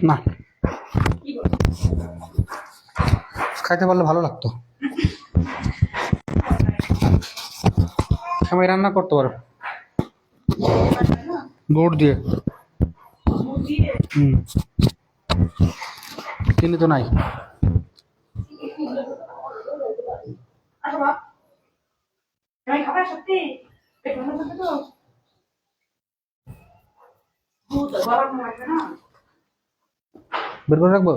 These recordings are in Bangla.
না, খাইতে পারলে ভালো লাগতো। আমি রান্না করতে পারো গুড় দিয়ে। চিনি তো নাই। বের করে রাখবো।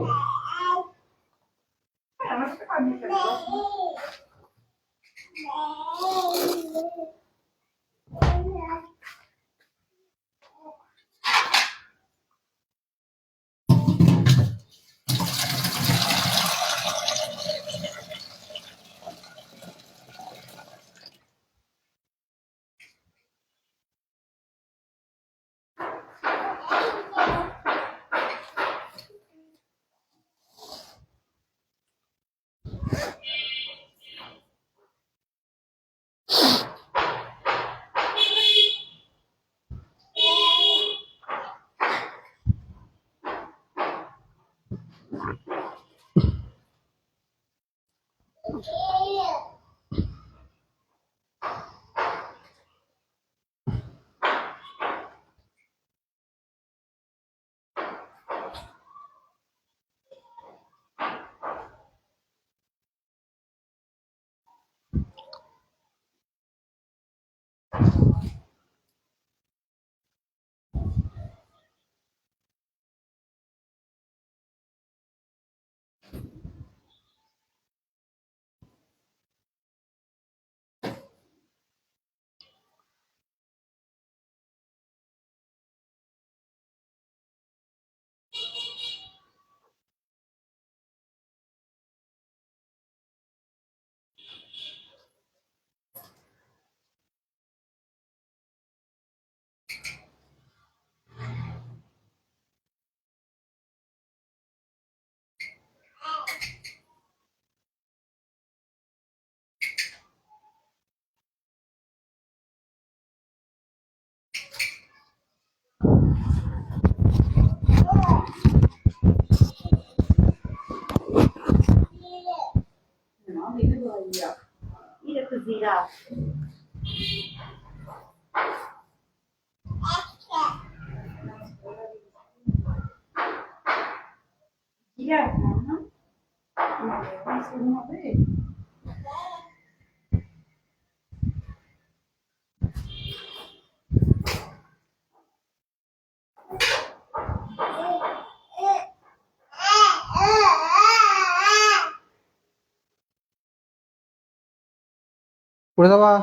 করে দেওয়া।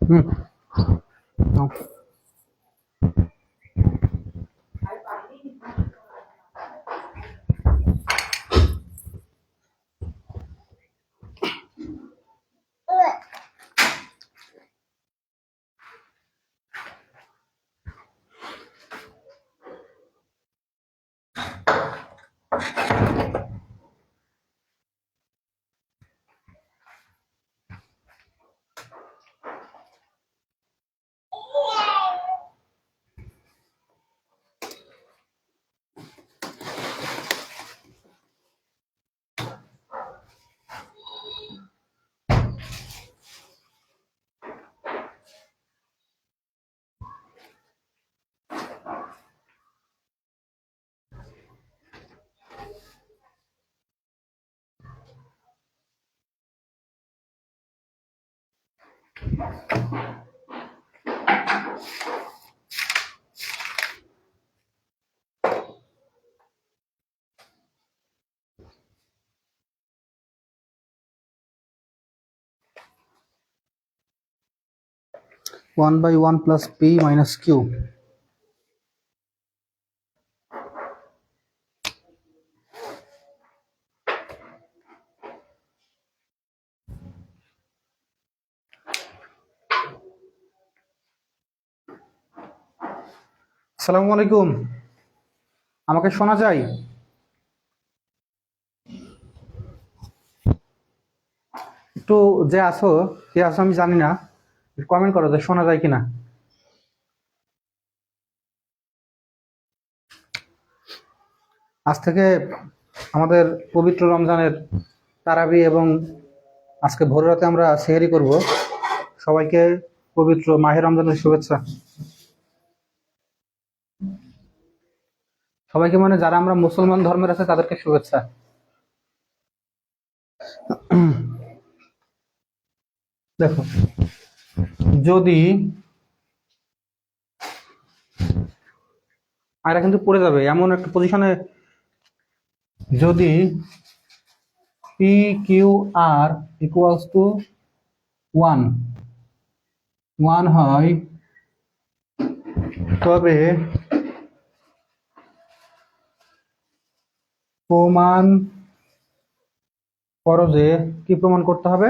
হুম, নাও। One by one plus P minus Q. আসসালামু আলাইকুম, আমাকে শোনা যায়? একটু যে আছো, কে আছো আমি জানি না, কমেন্ট করো যে শোনা যায় কিনা। আজ থেকে আমাদের পবিত্র রমজানের তারাবি এবং আজকে ভোর রাতে আমরা সেহরি করব। সবাইকে পবিত্র মাহে রমজানের শুভেচ্ছা। সবাইকে মানে যারা আমরা মুসলমান ধর্মের আছে তাদেরকে শুভেচ্ছা। দেখো, যদি আর কিন্তু পড়ে যাবে এমন একটা পজিশনে, যদি p Q R equals to one হয়, তবে প্রমাণ করো যে, কি প্রমাণ করতে হবে?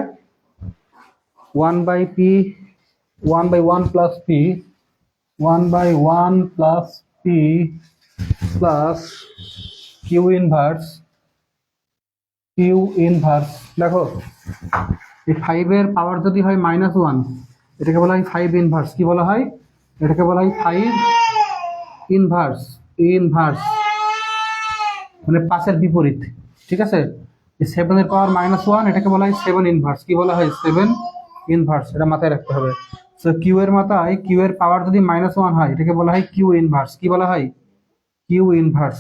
1/p 1/1 plus p 1/1 plus p plus Q inverse দেখো, এই 5 এর পাওয়ার যদি হয় -1, এটাকে বলা হয় 5 ইনভার্স। কি বলা হয়? এটাকে বলা হয় 5 ইনভার্স। মানে 5 এর বিপরীত। ঠিক আছে, এই 7 এর পাওয়ার -1 এটাকে বলা হয় 7 ইনভার্স। কি বলা হয়? 7 ইনভার্স। এটা মাথায় রাখতে হবে। সো কিউ এর মাথায় কিউ এর পাওয়ার যদি -1 হয় এটাকে বলা হয় কিউ ইনভার্স। কি বলা হয়? Q inverse.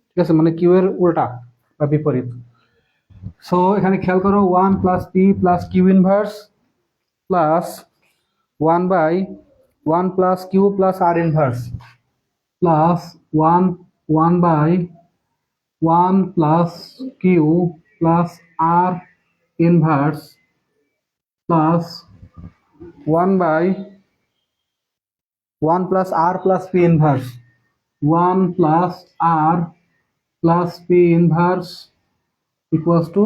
ঠিক আছে, মানে কিউ এর উল্টা বা বিপরীত। সো এখানে খেয়াল করো, 1 plus P plus Q inverse plus 1/1 plus Q plus R inverse plus 1/1 plus Q plus R inverse plus 1/1 plus R plus P inverse 1 plus R plus P inverse equals to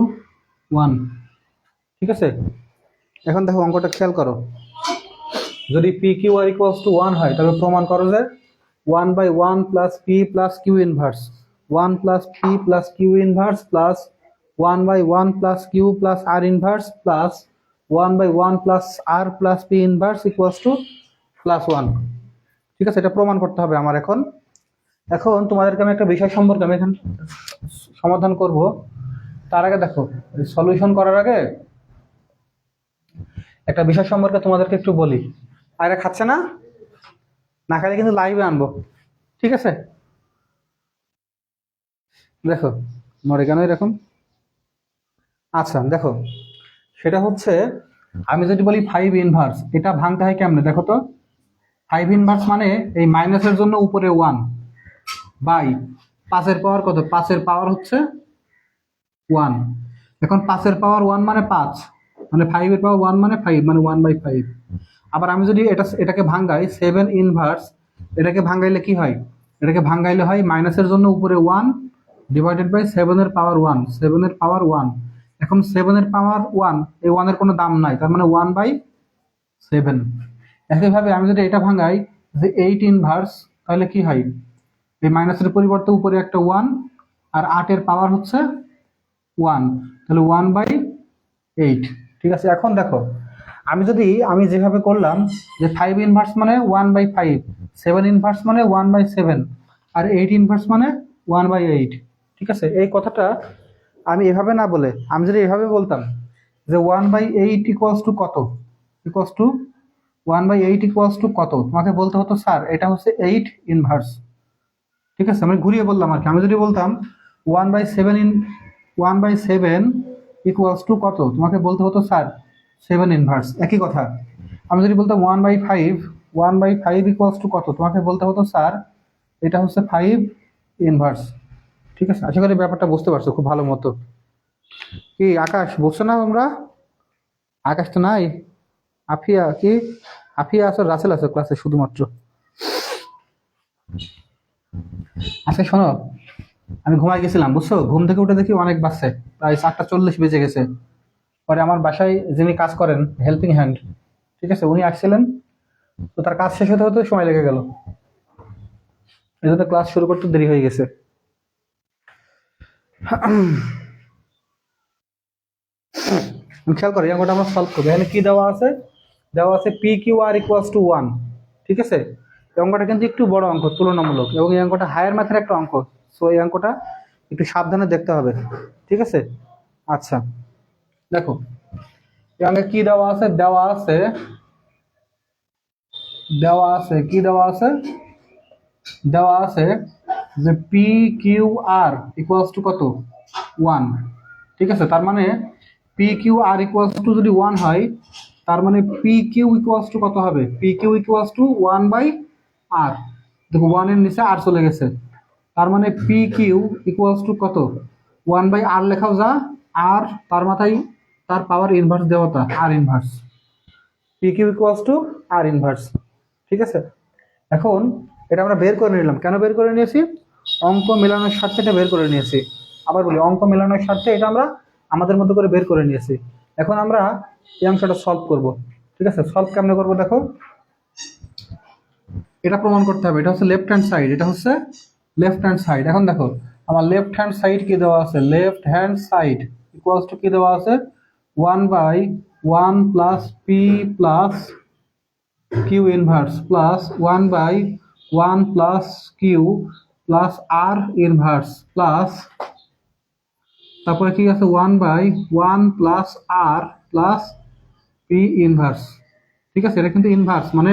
1। ঠিক আছে, এখন দেখো অঙ্কটা খেয়াল করো। যদি p Q R equals to 1 হয় তবে প্রমাণ করো যে 1/1 plus P plus Q inverse 1 plus P plus Q inverse plus 1/1 plus Q plus R inverse plus 1/1 plus R plus P inverse equals to +1। ঠিক আছে, এটা প্রমাণ করতে হবে আমার। এখন তোমাদেরকে আমি একটা বিষয় সম্পর্কে আমি এখন সমাধান করব। তার আগে দেখো, সলিউশন করার আগে একটা বিষয় সম্পর্কে তোমাদেরকে একটু বলি। আর এরা খাচ্ছে না, না খাইলে কিন্তু লাইভে আনবো। ঠিক আছে, দেখো মরে কেন এরকম। আচ্ছা দেখো, সেটা হচ্ছে আমি যদি বলি 5 ইনভার্স, এটা ভাঙতে হয় কেমনে দেখো তো। 5 ইনভার্স মানে এই মাইনাসের জন্য উপরে 1 বাই 5 এর পাওয়ার কত? 5 এর পাওয়ার হচ্ছে 1। এখন 5 এর পাওয়ার 1 মানে 5, মানে 5 এর পাওয়ার 1 মানে 5, মানে 1/5। আবার আমি যদি এটাকে ভাঙাই 7 ইনভার্স, এটাকে ভাঙাইলে কি হয়? এটাকে ভাঙাইলে হয় মাইনাসের জন্য উপরে 1 ডিভাইডেড বাই 7 এর পাওয়ার 1, 7 এর পাওয়ার 1। এখন 7 এর পাওয়ার 1, এই 1 এর কোনো দাম নাই, তার মানে 1/7। একইভাবে আমি যদি এটা ভাঙাই যে 8 ইনভার্স, তাহলে কি হয়? এই মাইনাসের পরিবর্তে উপরে একটা 1 আর 8 এর পাওয়ার হচ্ছে 1, তাহলে 1/8। ঠিক আছে, এখন দেখো আমি যেভাবে করলাম যে 5 ইনভার্স মানে 1/5, 7 ইনভার্স মানে 1/7, আর 8 ইনভার্স মানে 1/8। ঠিক আছে, এই কথাটা আমি এভাবে না বলে আমি যদি এভাবে বলতাম যে 1/8 ইকুয়ালস টু কত, ইকুয়ালস টু 1/8 ইকুয়ালস টু কত, তোমাকে বলতে হতো স্যার এটা হচ্ছে 8 ইনভার্স। ঠিক আছে, আমি ঘুরিয়ে বললাম আর কি। আমি যদি বলতাম 1/7 ইকুয়ালস টু কত, তোমাকে বলতে হতো স্যার 7 ইনভার্স। একই কথা। আমি যদি বলতাম 1/5 ইকুয়ালস টু কত, তোমাকে বলতে হতো স্যার এটা হচ্ছে 5 ইনভার্স। ঠিক আছে, আশা করি ব্যাপারটা বুঝতে পারছো খুব ভালো মতো। কি আকাশ, বুঝছো না তোমরা? আকাশ তো নাই, আফিয়া আছো, রাসেল আছো ক্লাসে শুধুমাত্র। আচ্ছা শোনো, আমি ঘুমাই গেছিলাম বুঝছো, ঘুম থেকে উঠে দেখি অনেক বাজছে, প্রায় 7:40 বেজে গেছে। পরে আমার বাসায় যিনি কাজ করেন, হেল্পিং হ্যান্ড, ঠিক আছে, উনি আসছিলেন, তো তার কাজ শেষ হতে হতে সময় লেগে গেল, এই জন্য ক্লাস শুরু করতে দেরি হয়ে গেছে। খেয়াল করো, এই অঙ্কটা আমরা সলভ করবো। এখানে কি দেওয়া আছে? দেওয়া আছে P Q R equals to 1। ঠিক আছে, এই অঙ্কটা কিন্তু একটু বড় অঙ্ক তুলনামূলক, এবং এই অঙ্কটা হায়ার ম্যাথের একটা অঙ্ক। সো এই অঙ্কটা একটু সাবধানে দেখতে হবে, ঠিক আছে? আচ্ছা দেখো, এখানে কি দেওয়া আছে, কি দেওয়া আছে, দেওয়া আছে যে p Q R equals to কত, 1। ঠিক আছে, তার মানে p Q R equals to যদি 1 হয়, তার মানে পি কিউ ইকুয়ালস টু কত হবে, P Q equals two 1/r। দেখো 1 এর নিচে আর চলে গেছে, তার মানে পি কিউ ইকুয়ালস টু কত, 1/r লেখাও যা, আর তার মাথায় তার পাওয়ার ইনভার্স দেওয়াটা R inverse, P Q equals to R inverse. ঠিক আছে, এখন এটা আমরা বের করে নিলাম, কেন বের করে নিয়েছি, অঙ্ক মেলানোর স্বার্থে এটা বের করে নিয়েছি। আবার বলি, অঙ্ক মেলানোর স্বার্থে এটা আমরা আমাদের মতো করে বের করে নিয়েছি। এখন আমরা এই অংশটা সলভ করব। ঠিক আছে, সলভ কেমনে করবো দেখো, এটা প্রমাণ করতে হবে, এটা হচ্ছে লেফট হ্যান্ড সাইড, এটা হচ্ছে লেফট হ্যান্ড সাইড। এখন দেখো আমার লেফট হ্যান্ড সাইড কি দেওয়া আছে, left hand side equals to কি দেওয়া আছে, 1/1 plus P plus Q inverse plus 1/1 plus Q plus আর ইনভার্স প্লাস, তারপরে কি আছে 1/1 প্লাস আর প্লাস পি ইনভার্স। ঠিক আছে, এটা কিন্তু ইনভার্স মানে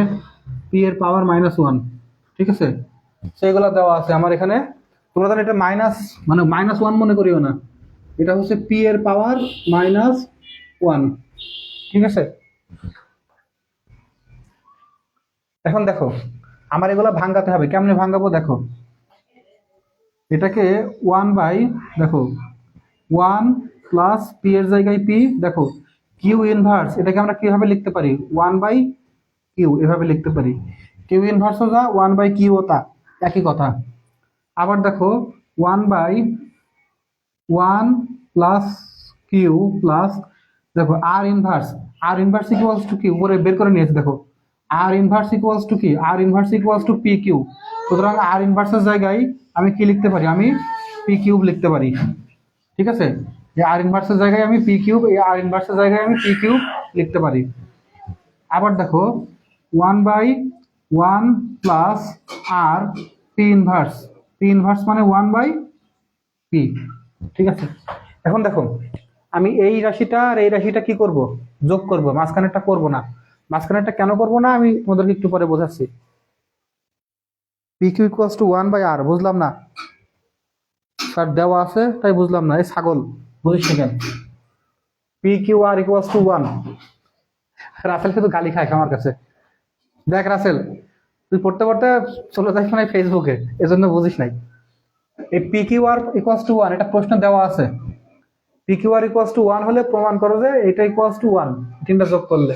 পি এর পাওয়ার -1। ঠিক আছে, সেইগুলো দেওয়া আছে আমার এখানে। তোমরা জানো এটা মাইনাস মানে -1 মনে করিও না, এটা হচ্ছে পি এর পাওয়ার -1। ঠিক আছে, এখন দেখো আমার এগুলো ভাঙাতে হবে, কেমনে ভাঙাবো দেখো, এটাকে 1 দেখো 1 প্লাস পি এর জায়গায় পি, দেখো কিউ ইনভার্স এটাকে আমরা কিভাবে লিখতে পারি, 1/কিউ এভাবে লিখতে পারি, কিউ ইনভার্সও যা 1/কিউ ও তা একই কথা। আবার দেখো 1/1 প্লাস কিউ প্লাস, দেখো আর ইনভার্স ইকুয়ালস টু কি, উপরে বের করে নিয়েছে দেখো, আর ইনভার্স ইকুয়ালস টু কি, R inverse equals to P Q. সুতরাং আর ইনভার্সের জায়গায় আমি কি লিখতে পারি, আমি পি কিউব লিখতে পারি। ঠিক আছে, এই আর ইনভার্সের জায়গায় আমি পি কিউব, এই আর ইনভার্সের জায়গায় আমি পি কিউব লিখতে পারি। আবার দেখো 1/1 প্লাস আর পি ইনভার্স মানে 1/পি। ঠিক আছে, এখন দেখো আমি এই রাশিটা আর এই রাশিটা কি করব, যোগ করব, মাঝখানেরটা করব না। মাঝখানেরটা কেন করব না আমি তোমাদেরকে একটু পরে বোঝাচ্ছি। P Q equals two 1/r, বুঝলাম না স্যার, দেওয়া আছে তাই বুঝলাম না, এই ছাগল বুঝিস না কেন, p Q R equals to 1। Rasel শুধু গালি খায় আমার কাছে। দেখ রাসেল, তুই পড়তে পড়তে চলে যাস না ফেসবুকে, এজন্য বুঝিস নাই। এই p Q R equals to 1 এটা প্রশ্ন দেওয়া আছে, P Q R equals to 1 হলে প্রমাণ করো যে এটা ইকুয়ালস টু 1, তিনটা যোগ করলে।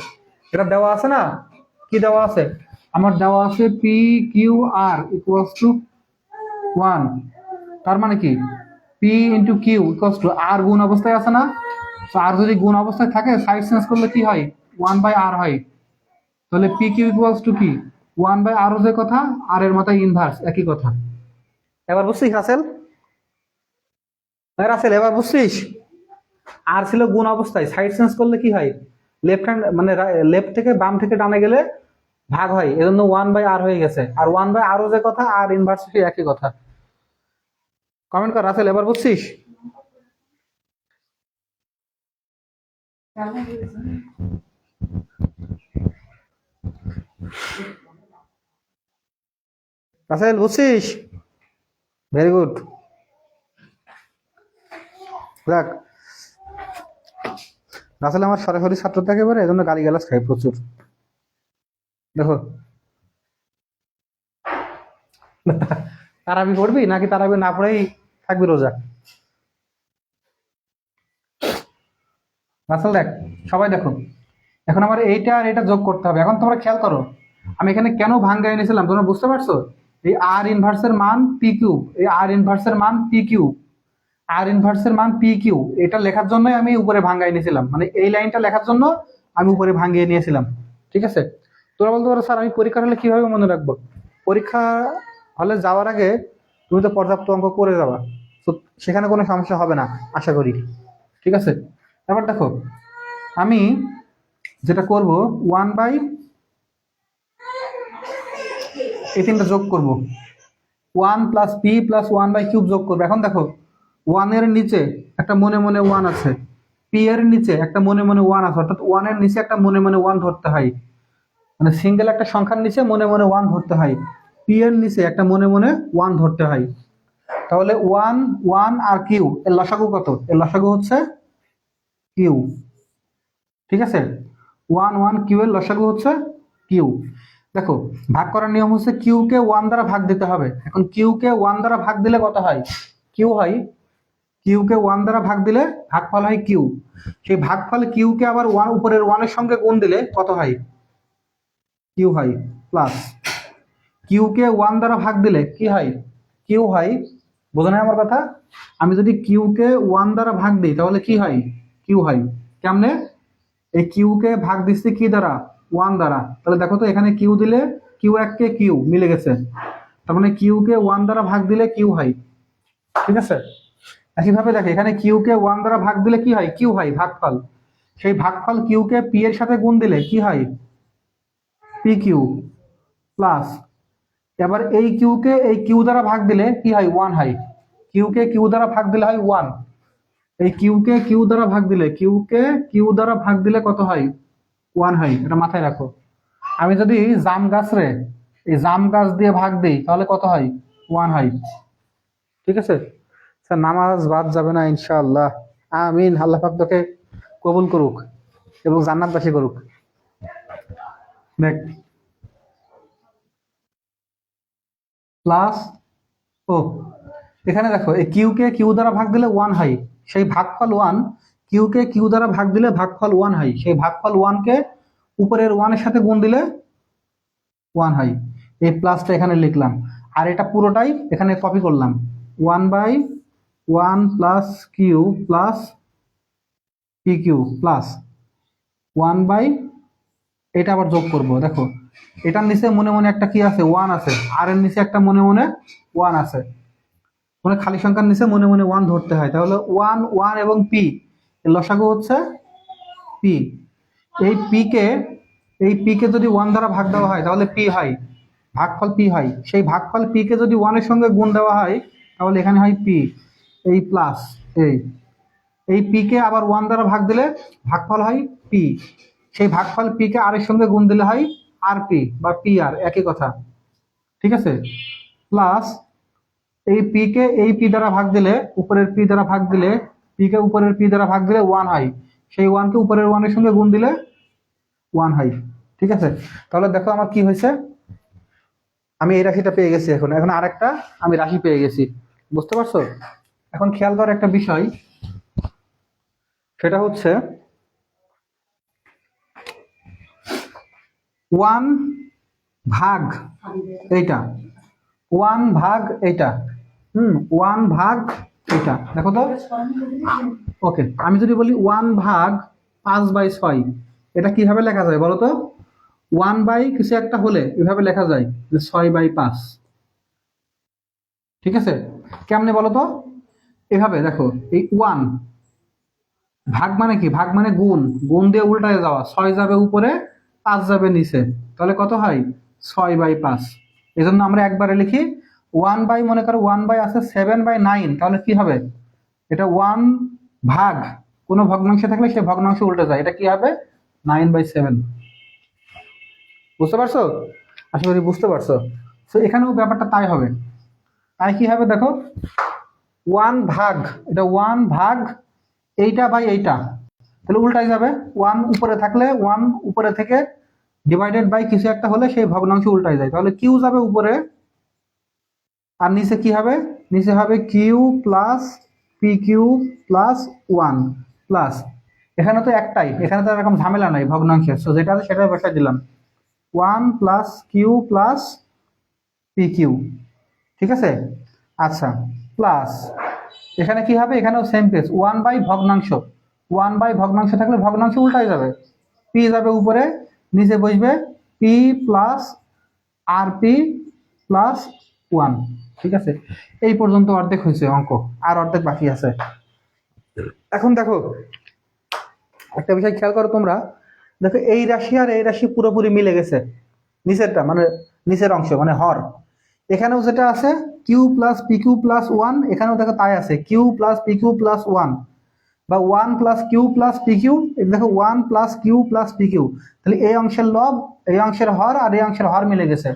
এটা দেওয়া আছে না, কি দেওয়া আছে, আমার দেওয়া আছে P Q R equals to 1, তার মানে কি P into Q equals to R গুণ অবস্থায় আছে না, তো আর যদি গুণ অবস্থায় থাকে সাইড চেঞ্জ করলে কি হয়, 1/r হয়। তাহলে পি কিউ ইকুয়ালস টু কি, 1/r যে কথা, আর এর মাথায় ইনভার্স একই কথা। এবার বুঝছিস রাসেল, রাসেল এবার বুঝছিস, আর ছিল গুণ অবস্থায়, সাইড চেঞ্জ করলে কি হয়, লেফট হ্যান্ড মানে লেফট থেকে বাম থেকে ডানে গেলে ভাগ হয়, এজন্য 1/r হয়ে গেছে, আর 1/r যে কথা আর ইনভার্স সেই একই কথা। কমেন্ট কর রাসেল, এবার বুঝছিস? রাসেল বুঝছিস? Very good. দেখ রাসেল আমার সরাসরি ছাত্র থাকে এবারে, এজন্য গালি গালাজ খাই প্রচুর। দেখো তারাবি পড়বি নাকি তারাবি না পড়েই থাকবি রোজা? রাসেল দেখ, সবাই দেখো, এখন আমার এইটা আর এটা যোগ করতে হবে। এখন তোমরা খেয়াল করো আমি এখানে কেন ভাঙ্গাই নিয়েছিলাম, তোমরা বুঝতে পারছো? এই আর ইনভার্সের মান পি কিউব, এই আর ইনভার্সের মান পি কিউব, আর ইনভার্সের মান পি কিউ, এটা লেখার জন্যই আমি উপরে ভাঙ্গাই নিয়েছিলাম, মানে এই লাইনটা লেখার জন্য আমি উপরে ভাঙ্গিয়ে নিয়েছিলাম। ঠিক আছে, তোমরা বলতে পারো স্যার আমি পরীক্ষার হলে কিভাবে মনে রাখবো? পরীক্ষা হলে যাওয়ার আগে তুমি তো পর্যাপ্ত অঙ্ক করে যাবা, তো সেখানে কোনো সমস্যা হবে না আশা করি। ঠিক আছে, এবার দেখো আমি যেটা করব, 1/, এই তিনটা যোগ করব, 1 প্লাস পি প্লাস 1/কিউব যোগ করবো। এখন দেখো ওয়ানের নিচে একটা মনে মনে ওয়ান আছে, পি এর নিচে একটা মনে মনে ওয়ান আছে, অর্থাৎ ওয়ানের নিচে একটা মনে মনে ওয়ান ধরতে হয়, মানে সিঙ্গেল একটা সংখ্যার নিচে মনে মনে ওয়ান ধরতে হয়, পি এর নিচে একটা মনে মনে ওয়ান ধরতে হয়। তাহলে ওয়ান ওয়ান আর কিউ এর লসাগু কত? এর লসাগু হচ্ছে কিউ। ঠিক আছে, ওয়ান ওয়ান কিউ এর লসাগু হচ্ছে কিউ। দেখো ভাগ করার নিয়ম হচ্ছে কিউ কে ওয়ান দ্বারা ভাগ দিতে হবে। এখন কিউ কে ওয়ান দ্বারা ভাগ দিলে কত হয়? কিউ হয়। কিউ কে ওয়ান দ্বারা ভাগ দিলে ভাগফল হয় কিউ। সেই ভাগফল কিউ কে আবার ওয়ান উপরের ওয়ানের সঙ্গে গুণ দিলে কত হয়? কিউ হয়। প্লাস কিউ কে ওয়ান দ্বারা ভাগ দিলে কি হয়? কিউ হয়। বোঝা নাই আমার কথা? আমি যদি কিউ কে ওয়ান দ্বারা ভাগ দিই তাহলে কি হয়? কিউ হয়। কেমনে? এই কিউ কে ভাগ দিচ্ছি কি দ্বারা? ওয়ান দ্বারা। তাহলে দেখো তো এখানে কিউ দিলে কিউ এক কে কিউ মিলে গেছে, তার মানে কিউ কে ওয়ান দ্বারা ভাগ দিলে কিউ হয়। ঠিক আছে, একইভাবে দেখে এখানে কিউ কে ওয়ান দ্বারা ভাগ দিলে কি হয়? কিউ হয়, ভাগফল। সেই ভাগফল কিউ কে পি এর সাথে গুণ দিলে কি হয়? P Q. প্লাস এবার এই কিউ কে এই কিউ দ্বারা ভাগ দিলে কি হয়? ওয়ান হয়। কিউ কে কিউ দ্বারা ভাগ দিলে হয় ওয়ান। এই কিউ কে কিউ দ্বারা ভাগ দিলে, কিউ কে কিউ দ্বারা ভাগ দিলে কত হয়? ওয়ান হয়। এটা মাথায় রাখো। আমি যদি জাম গাছ রে এই জাম গাছ দিয়ে ভাগ দিই তাহলে কত হয়? ওয়ান হয়। ঠিক আছে স্যার, নামাজ বাদ যাবে না ইনশাআল্লাহ। আমিন। আল্লাহ পাক তোকে কবুল করুক এবং জান্নাতবাসী করুক। দেখ প্লাস ও এখানে দেখো এই কিউ কে কিউ দ্বারা ভাগ দিলে ওয়ান হয়, সেই ভাগফল ওয়ান। কিউ কে কিউ দ্বারা ভাগ দিলে ভাগফল ওয়ান হয়, সেই ভাগফল ওয়ান কে উপরের ওয়ানের সাথে গুণ দিলে ওয়ান হয়। এই প্লাসটা এখানে লিখলাম, আর এটা পুরোটাই এখানে কপি করলাম। One by one plus Q plus P Q plus one by, এটা আবার যোগ করব। দেখো এটার নিচে মনে মনে একটা কি আছে? ওয়ান আছে। আর এর নিচে একটা মনে মনে ওয়ান আছে, মানে খালি সংখ্যার নিচে মনে মনে ওয়ান ধরতে হয়। তাহলে ওয়ান ওয়ান এবং পি এর লসাগু হচ্ছে পি। এই পি কে এই পি কে যদি ওয়ান দ্বারা ভাগ দেওয়া হয় তাহলে পি হয়, ভাগফল পি হয়। সেই ভাগফল পি কে যদি ওয়ানের সঙ্গে গুণ দেওয়া হয় তাহলে এখানে হয় পি। এই প্লাস এই পি কে আবার ওয়ান দ্বারা ভাগ দিলে ভাগফল হয় পি। সেই ভাগফল পি কে আর এর সঙ্গে গুণ দিলে হয় আর পি বা পি আর, একই কথা। ঠিক আছে, প্লাস এই পি কে এই পি দ্বারা ভাগ দিলে, উপরের পি দ্বারা ভাগ দিলে, পি কে উপরের পি দ্বারা ভাগ দিলে ওয়ান হয়, সেই ওয়ান কে উপরের ওয়ানের সঙ্গে গুণ দিলে ওয়ান হয়। ঠিক আছে, তাহলে দেখো আমার কি হয়েছে, আমি এই রাশিটা পেয়ে গেছি। এখন এখন আরেকটা আমি রাশি পেয়ে গেছি। বুঝতে পারছো? এখন খেয়াল করার একটা বিষয়, সেটা হচ্ছে ওয়ান ভাগ এইটা, ওয়ান ভাগ এইটা, ওয়ান ভাগ এইটা। দেখো তো, ওকে, আমি যদি বলি ওয়ান ভাগ 5/6, এটা কিভাবে লেখা যায় বলো তো? ওয়ান বাই কিছু একটা হলে এভাবে লেখা যায় যে 6/5। ঠিক আছে, কেমনে বলো তো? এভাবে দেখো, এই ওয়ান ভাগ মানে কি? ভাগ মানে গুণ, গুণ দিয়ে উল্টায় যাওয়া। 6 যাবে উপরে, 5 যাবে নিচে, তাহলে কত হয়? 6/5। এই জন্য আমরা একবারে লিখি ওয়ান বাই, মনে করো ওয়ান বাই আছে 7/9, তাহলে কি হবে? এটা ওয়ান ভাগ কোনো ভগ্নাংশে থাকলে সে ভগ্নাংশ উল্টে যায়, এটা কি হবে? 9/7। বুঝতে পারছো? আশা করি বুঝতে পারছো। তো এখানেও ব্যাপারটা তাই হবে। তাই কি হবে দেখো, ওয়ান ভাগ, এটা ওয়ান ভাগ এইটা বাই এইটা, তাহলে উল্টাই যাবে। ওয়ান উপরে থাকলে ওয়ান উপরে থেকে ডিভাইডেড বাই কিছু একটা হলে সেই ভগ্নাংশ উল্টাই যায়, তাহলে কিউ যাবে উপরে, আর নিচে কি হবে? নিচে হবে q plus P Q plus one plus, এখানে তো একটাই, এখানে তো এরকম ঝামেলা নাই ভগ্নাংশের, তো যেটা আছে সেটাই বসাই দিলাম, one plus Q plus P q. ঠিক আছে, আচ্ছা, প্লাস এখানে কি হবে? এখানেও সেম কেস, ওয়ান বাই ভগ্নাংশ, ওয়ান বাই ভগ্নাংশ থাকলে ভগ্নাংশ উল্টাই যাবে, পি যাবে উপরে, নিচে বসবে P plus r p plus one. ঠিক আছে, এই পর্যন্ত অর্ধেক হয়েছে অঙ্ক, আর অর্ধেক বাকি আছে। এখন দেখো একটা বিষয় খেয়াল করো তোমরা, দেখো এই রাশি আর এই রাশি পুরোপুরি মিলে গেছে, নিচেরটা মানে নিচের অংশ মানে হর, এখানেও যেটা আছে Q plus P Q plus one, এখানেও দেখো তাই আছে, Q plus P Q plus one, বা one plus Q plus P Q, দেখো one plus Q plus P Q. তাহলে এই অংশের লব, এই অংশের হর আর এই অংশের হর মিলে গেছে,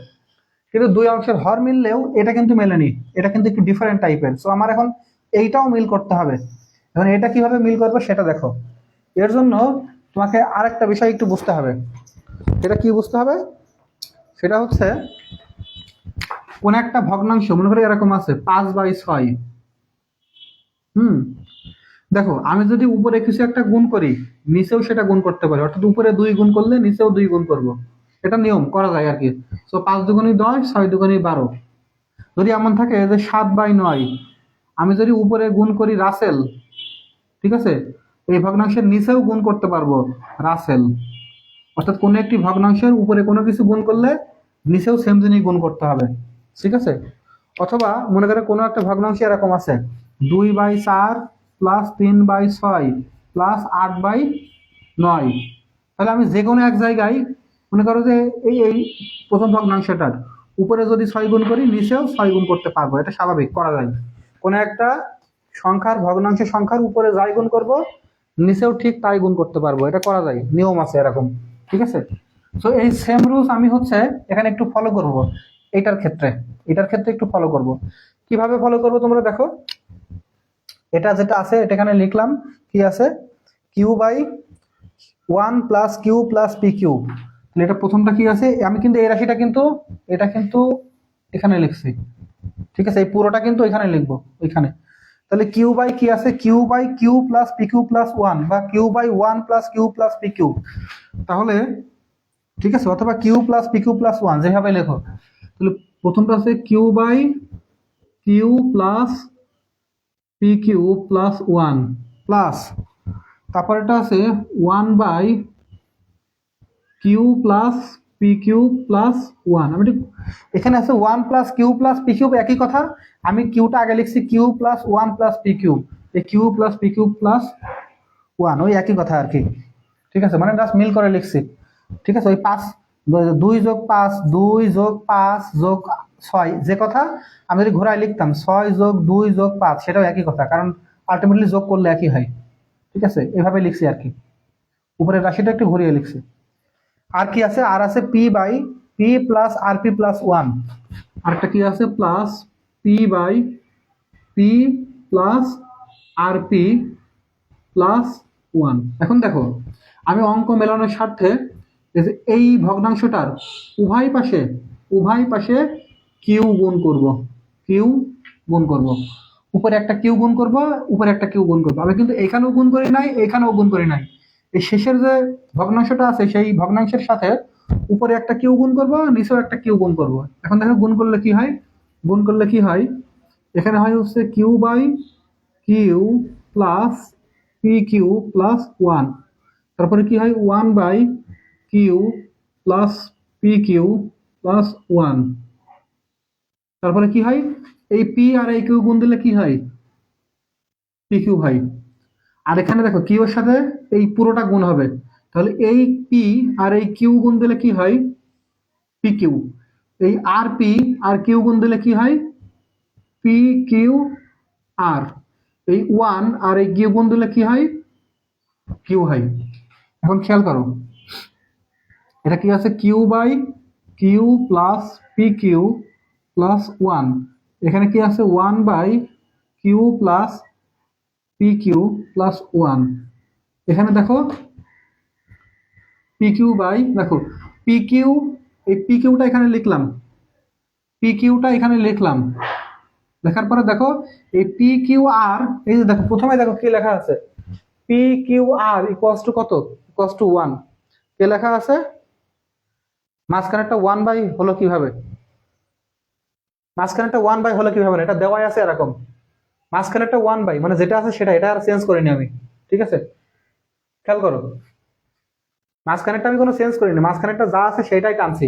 কিন্তু দুই অংশের হর মিললেও এটা কিন্তু মেলেনি, এটা কিন্তু একটু ডিফারেন্ট টাইপের। সো আমার এখন এইটাও মিল করতে হবে। এখন এটা কিভাবে মিল করবো সেটা দেখো। এর জন্য তোমাকে আরেকটা বিষয় একটু বুঝতে হবে। এটা কি বুঝতে হবে? সেটা হচ্ছে কোন একটা ভগ্নাংশ, মনে করি এরকম আছে 5/6। দেখো আমি যদি উপরে কিছু একটা গুণ করি, নিচেও সেটা গুণ করতে পারি, অর্থাৎ উপরে 2 গুণ করলে নিচেও 2 গুণ করব, এটা নিয়ম করা যায় আর কি। সো 5 দুগুণী 10, 6 দুগুণী 12। যদি এমন থাকে যে 7/9, আমি যদি উপরে গুণ করি রাসেল, ঠিক আছে, এই ভগ্নাংশের নিচেও গুণ করতে পারবো রাসেল। অর্থাৎ কোনো একটি ভগ্নাংশের উপরে কোনো কিছু গুণ করলে নিচেও সেম জিনিস গুণ করতে হবে, ঠিক আছে। অথবা মনে করে কোনো একটা ভগ্নাংশ এরকম আছে 2/4 প্লাস 3/6 প্লাস 8/9। তাহলে আমি যে কোনো এক জায়গায় মনে করো যে এই এই প্রথম ভগ্নাংশটার উপরে যদি 6 গুণ করি, নিচেও 6 গুণ করতে পারবো, এটা স্বাভাবিক করা যায়। কোনো একটা সংখ্যার ভগ্নাংশ সংখ্যার উপরে যাই গুণ করব, নিচেও ঠিক তাই গুণ করতে পারবো, এটা করা যায়, নিয়ম আছে এরকম, ঠিক আছে। সো এই সেম রুলস আমি হচ্ছে এখানে একটু ফলো করব, এটার ক্ষেত্রে একটু ফলো করব। কিভাবে ফলো করব তোমরা দেখো। এটা যেটা আছে এটা এখানে লিখলাম, কি আছে, q by 1 plus Q plus P Q. তাহলে এটা প্রথমটা কি আছে, আমি কিন্তু এই রাশিটা কিন্তু এটা কিন্তু এখানে লিখছি, ঠিক আছে, এই পুরোটা কিন্তু এখানে লিখবো ওইখানে। তাহলে কিউ বাই কি আছে, q by q plus P Q plus 1, বা q by 1 plus Q plus P Q. তাহলে ঠিক আছে, অথবা q plus P Q plus 1, যেভাবে লেখো। তাহলে প্রথমটা আছে q by q plus P Q plus 1 plus, তারপর এটা আছে 1 by q plus P Q plus 1। আমি ঠিক এখানে আছে 1 plus Q plus P q, একই কথা। আমি কিউটা আগে লিখছি Q plus 1 plus P Q, এই Q plus P Q plus 1 ওই একই কথা আর কি, ঠিক আছে, মানে জাস্ট মিল করে লিখছি, ঠিক আছে। ওই 5 2 যোগ 5 2 যোগ 5 যোগ 6 যে কথা, আমি যদি ঘোরায় লিখতাম 6 যোগ 2 যোগ 5, সেটাও একই কথা, কারণ আলটিমেটলি যোগ করলে একই হয়, ঠিক আছে। এভাবে লিখছি আর কি, উপরের রাশিটা একটু ঘুরিয়ে লিখছি। আর কি আছে, আর আছে p by p plus r p plus 1, আরেকটা কি আছে plus p by p plus r p plus 1। এখন দেখো আমি অঙ্ক মেলানোর স্বার্থে এই ভগ্নাংশটার উভয় পাশে কিউ গুণ করব, কিউ গুণ করব, উপরে একটা কিউ গুণ করব, উপরে একটা কিউ গুণ করব। আমি কিন্তু এখানেও গুণ করি নাই, এখানেও গুণ করি নাই, এই শেষের যে ভগ্নাংশটা আছে সেই ভগ্নাংশের সাথে উপরে একটা কিউ গুণ করব, নিচেও একটা কিউ গুণ করব। এখন দেখো গুণ করলে কি হয়, এখানে হয় হচ্ছে q by q plus P Q plus 1, তারপরে কি হয় 1 by q plus P Q plus 1, তারপরে কি হয় এই পি আর এই কিউ গুণ দিলে কি হয় পি কিউ হয়। আর এখানে দেখো কিউ এর সাথে এই পুরোটা গুণ হবে, তাহলে এই পি আর এই কিউ গুণ দিলে কি হয় পি কিউ। এই আর পি আর কিউ গুণ দিলে কি হয় পি কিউ আর। এই 1 আর এই কিউ গুণ দিলে কি হয় কিউ হয়। এখন খেয়াল করো, এটা কি আছে q by q plus P Q plus 1, এখানে কি আছে 1 by q plus P Q plus 1। এখানে দেখো পি কিউ বাই, দেখো পি কিউ, এই পি কিউটা এখানে লিখলাম, লেখার পরে দেখো এই পি কিউ আর, এই যে দেখো প্রথমে দেখো কি লেখা আছে, P Q R equals to কত, ইকুয়ালস টু 1, কে লেখা আছে, মাঝখানেরটা 1 বাই হলো কিভাবে, মাঝখানেরটা 1 বাই হলো কিভাবে, এটা দেওয়াই আছে এরকম, মাঝখানেরটা 1 বাই মানে যেটা আছে সেটা, এটা আর চেঞ্জ করিনি আমি, ঠিক আছে। খেয়াল করো মাঝখানেরটা আমি কোনো চেঞ্জ করিনি, মাঝখানেরটা যা আছে সেটাই টানছি,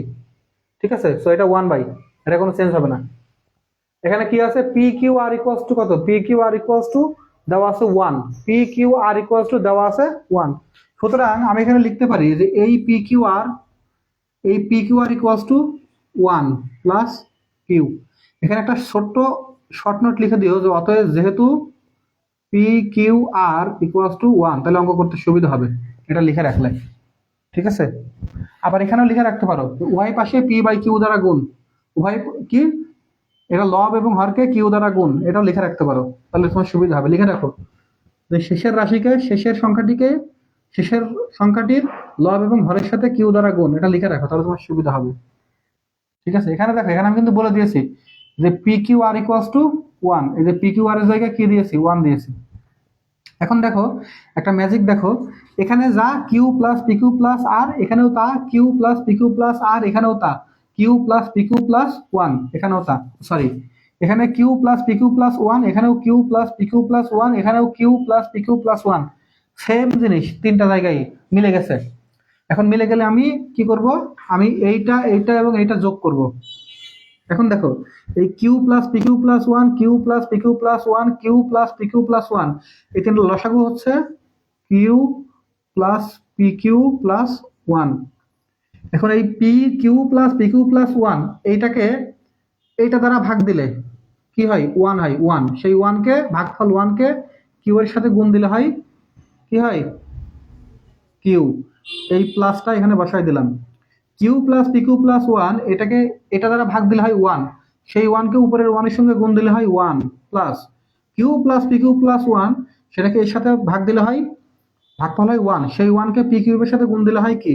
ঠিক আছে। সো এটা 1 বাই, এটা কোনো চেঞ্জ হবে না। এখানে কি আছে P Q R equals to কত, P Q R equals to দেওয়া আছে 1, P Q R equals to দেওয়া আছে 1। সুতরাং আমি এখানে লিখতে পারি যে এই p Q R equals to 1 plus q. এখানে একটা ছোট্ট শর্ট নোট লিখে দিও যে অতএব যেহেতু p Q R equals to one, তাহলে অঙ্ক করতে সুবিধা হবে, এটা লিখে রাখলে। ঠিক আছে, আবার এখানেও লিখে রাখতে পারো উভয় পাশে পি বাই কিউ দ্বারা গুণ, উভয় কি, এটা লব এবং হরকে কিউ দ্বারা গুণ, এটাও লিখে রাখতে পারো, তাহলে তোমার সুবিধা হবে। লিখে রাখো যে শেষের রাশিকে, শেষের সংখ্যাটির লব এবং হরের সাথে কিউ দ্বারা গুণ, এটা লিখে রাখো, তাহলে তোমার সুবিধা হবে। ঠিক আছে, এখানে দেখো, এখানে আমি কিন্তু বলে দিয়েছি যে p Q R equals to one, এই যে পি কিউ আর এর জায়গায় কি দিয়েছি, ওয়ান দিয়েছি। এখন দেখো একটা ম্যাজিক, দেখো এখানে যা Q plus P Q plus R, এখানেও তা Q plus P Q plus R, এখানেও তা Q plus P Q plus one, এখানেও তা, সরি, এখানে Q plus P Q plus one, এখানেও Q plus P Q plus one, এখানেও Q plus P Q plus one, same জিনিস তিনটা জায়গায় মিলে গেছে। এখন মিলে গেলে আমি কি করব, আমি এইটা এইটা এবং এইটা যোগ করব। এখন দেখো এই Q plus P Q plus one, q plus P Q plus one, q plus P Q plus one, এই তিনটা লসাগু হচ্ছে q plus P Q plus one. এখন এই p Q plus P Q plus one, এইটাকে এইটা দ্বারা ভাগ দিলে কি হয়, ওয়ান হয়, ওয়ান, সেই ওয়ানকে ভাগফল ওয়ানকে কিউ এর সাথে গুণ দিলে হয় কি হয়, কিউ, এই প্লাসটা এখানে বসাই দিলাম। Q plus P Q plus one, এটাকে এটা দ্বারা ভাগ দিলে হয় ওয়ান, সেই ওয়ানকে উপরের ওয়ানের সঙ্গে গুণ দিলে হয় one, plus Q plus P Q plus one, সেটাকে এর সাথে ভাগ দিলে হয়, ভাগফল হয় ওয়ান, সেই ওয়ানকে পি কিউবের সাথে গুণ দিলে হয় কি,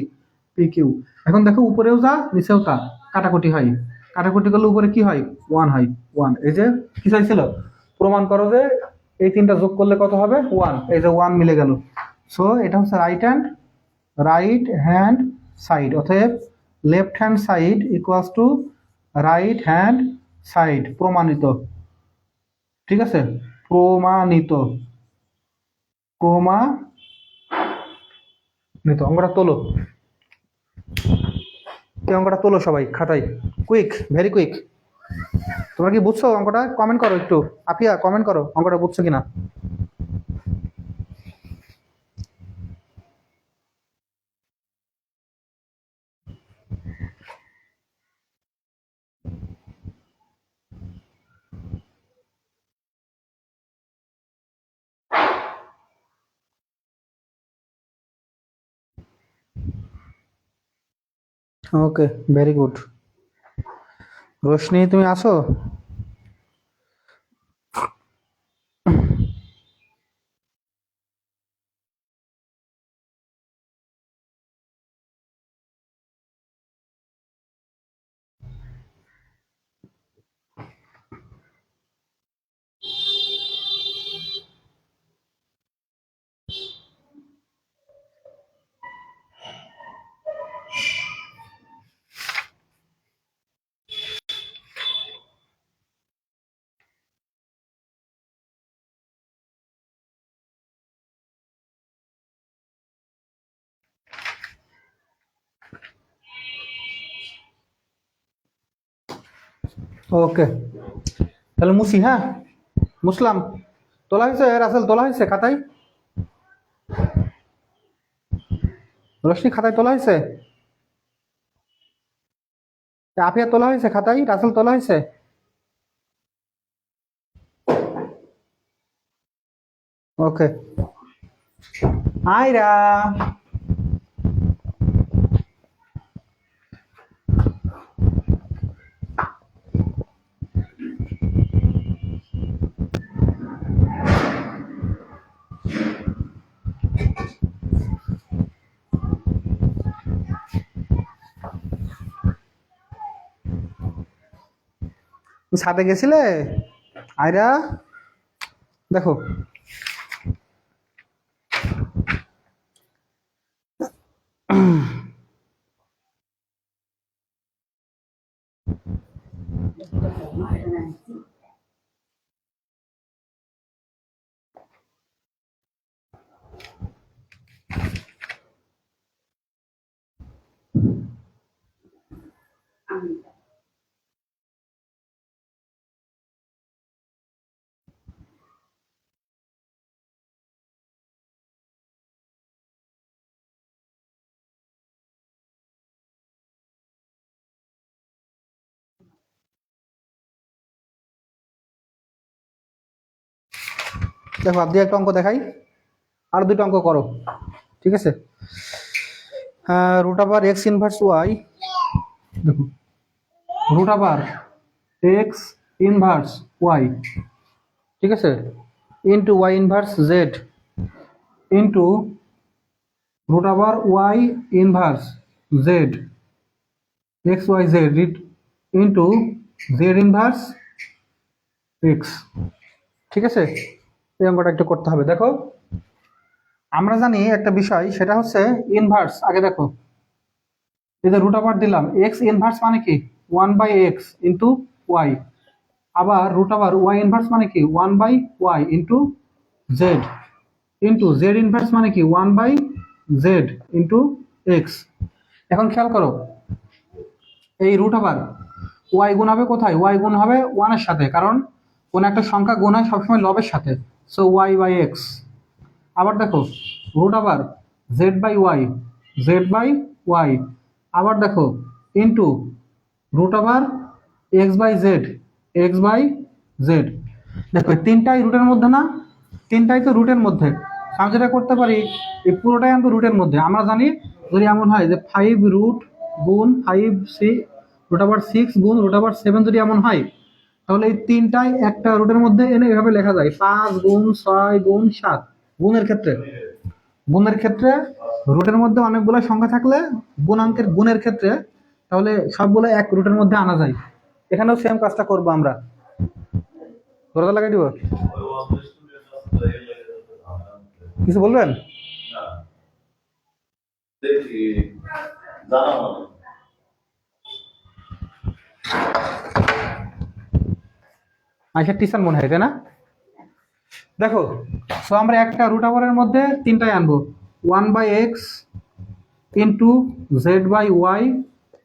পি কিউ। এখন দেখো উপরেও যা নিচেও তা, কাটাকুটি হয়, কাটাকুটি করলে উপরে কি হয়, ওয়ান হয়, ওয়ান। এই যে কি চাইছিল, প্রমাণ করো যে এই তিনটা যোগ করলে কত হবে, ওয়ান, এই যে ওয়ান মিলে গেল। সো এটা হচ্ছে রাইট হ্যান্ড সাইড, অতএব left hand side equals two right hand side, প্রমাণিত। ঠিক আছে, প্রমাণিত, প্রমাণিত। অঙ্কটা তোলো, এই অঙ্কটা তোলো সবাই খাতায়, কুইক, ভেরি কুইক। তোমরা কি বুঝছো অঙ্কটা, কমেন্ট করো একটু, আফিয়া কমেন্ট করো অঙ্কটা বুঝছো কিনা। ওকে, ভেরি গুড। রোশনি তুমি আসো। ওকে, তাহলে মুছি, হ্যাঁ মুসলাম। তোলা হয়েছে রাসেল, তোলা হয়েছে খাতায়, রোশনি খাতায় তোলা হয়েছে, আফিয়া তোলা হয়েছে খাতায়, রাসেল তোলা হয়েছে। ওকে, আয়রা, ছাদে গেছিলে, আয়রা দেখো, দেখো হাত দিয়ে একটা অঙ্ক দেখাই, আর দুটো অঙ্ক করো, ঠিক আছে। রুট আবার এক্স ইনভার্স ওয়াই, দেখো রুট আবার এক্স ইনভার্স ওয়াই, ঠিক আছে, into Y inverse Z into root আবার Y inverse Z x Y Z into Z inverse X, ঠিক আছে। এই অঙ্কটা একটু করতে হবে। দেখো আমরা জানি একটা বিষয়, সেটা হচ্ছে ইনভার্স। আগে দেখো এই যে রুট আবার দিলাম, এক্স ইনভার্স মানে কি 1/x ইন্টু ওয়াই, আবার রুট আবার ওয়াই ইনভার্স মানে কি 1/y into Z into Z inverse মানে কি 1/z ইন্টু এক্স। এখন খেয়াল করো, এই রুট আবার ওয়াই গুণ হবে কোথায়? ওয়াই গুণ হবে 1 এর সাথে, কারণ কোন একটা সংখ্যা গুণ হয় সবসময় লবের সাথে, সো y/x। আবার দেখো রুট আবার z/y, z/y, আবার দেখো ইন্টু রুট আবার x/z, x/z। দেখো তিনটাই রুটের মধ্যে না? তিনটাই তো রুটের মধ্যে। আমি যেটা করতে পারি, এই পুরোটাই আমি রুটের মধ্যে। আমরা জানি যদি এমন হয় যে 5 রুট গুণ 5 রুট আবার 6 গুণ রুট আবার 7 যদি এমন হয়, তাহলে এই তিনটাই একটা রুটের মধ্যে এনে এভাবে লেখা যায় 5 গুণ 6 গুণ 7। গুণের ক্ষেত্রে রুটের মধ্যে অনেকগুলো সংখ্যা থাকলে গুণাঙ্কের গুণের ক্ষেত্রে তাহলে সবগুলো এক রুটের মধ্যে আনা যায়। এখানেও সেম কাজটা করবো আমরা। দরজা লাগাই দিব, কিছু বলবেন? আচ্ছা টিচার মনে হয়, তাই না? দেখো তো আমরা একটা রুট আবারের মধ্যে তিনটাই আনবো, 1/x into z/y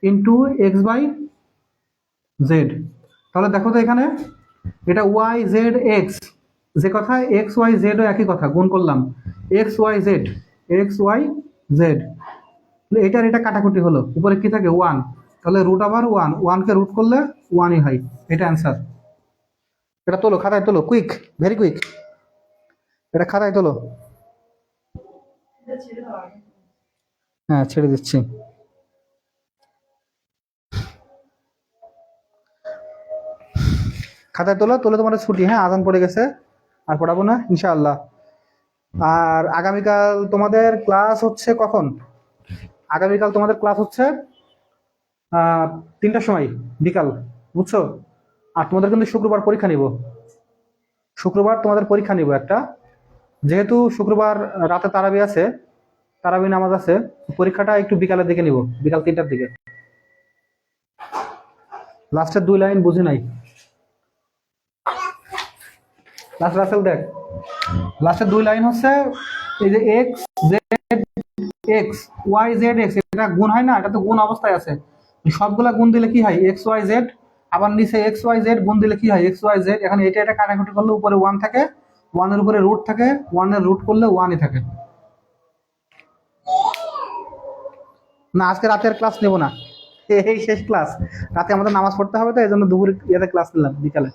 into x/z। তাহলে দেখো তো এখানে এটা y z x, যে কথা x y z ও একই কথা, গুণ করলাম x y z, x y z। এটার এটা কাটাকুটি হলো, উপরে কি থাকে 1, তাহলে রুট আবার 1 কে রুট করলে 1ই হয়। এটা অ্যান্সার। এটা তোলো, খাতায় তোলো, কুইক, ভেরি কুইক, এটা খাতায় তোলো। হ্যাঁ ছেড়ে দিচ্ছি। খাতায় তোলো, তোলে তোমাদের ছুটি। হ্যাঁ আজান পড়ে গেছে, আর পড়াবো না ইনশাআল্লাহ। আর আগামীকাল তোমাদের ক্লাস হচ্ছে কখন? আগামীকাল তোমাদের ক্লাস হচ্ছে 3টার সময় বিকাল, বুঝছো? আর তোমাদের কিন্তু শুক্রবার পরীক্ষা নিব, শুক্রবার তোমাদের পরীক্ষা নিব একটা। যেহেতু শুক্রবার রাতে তারাবি আছে, তারাবি নামাজ আছে, পরীক্ষাটা একটু বিকালের দিকে নিব, বিকাল 3টার দিকে। লাস্টের 2 লাইন বুঝি নাই। লাস্ট রাসেল দেখ, লাস্টের 2 লাইন হচ্ছে এই যে x z x Y z x, এটা গুণ হয় না? এটা তো গুণ অবস্থায় আছে। সবগুলা গুণ দিলে কি হয়? X Y z. আবার নিচে এক্স ওয়াই জেড গুণ দিলে কি হয়? X Y z. এখন এটা কাটাকুটি করলে উপরে 1 থাকে, 1 এর উপরে রুট থাকে, 1 এর রুট করলে 1ই থাকে। না আজকে রাতের ক্লাস নেব না, এই শেষ ক্লাস। রাতে আমাদের নামাজ পড়তে হবে, তো এই জন্য দুপুরে ক্লাস নিলাম বিকালে।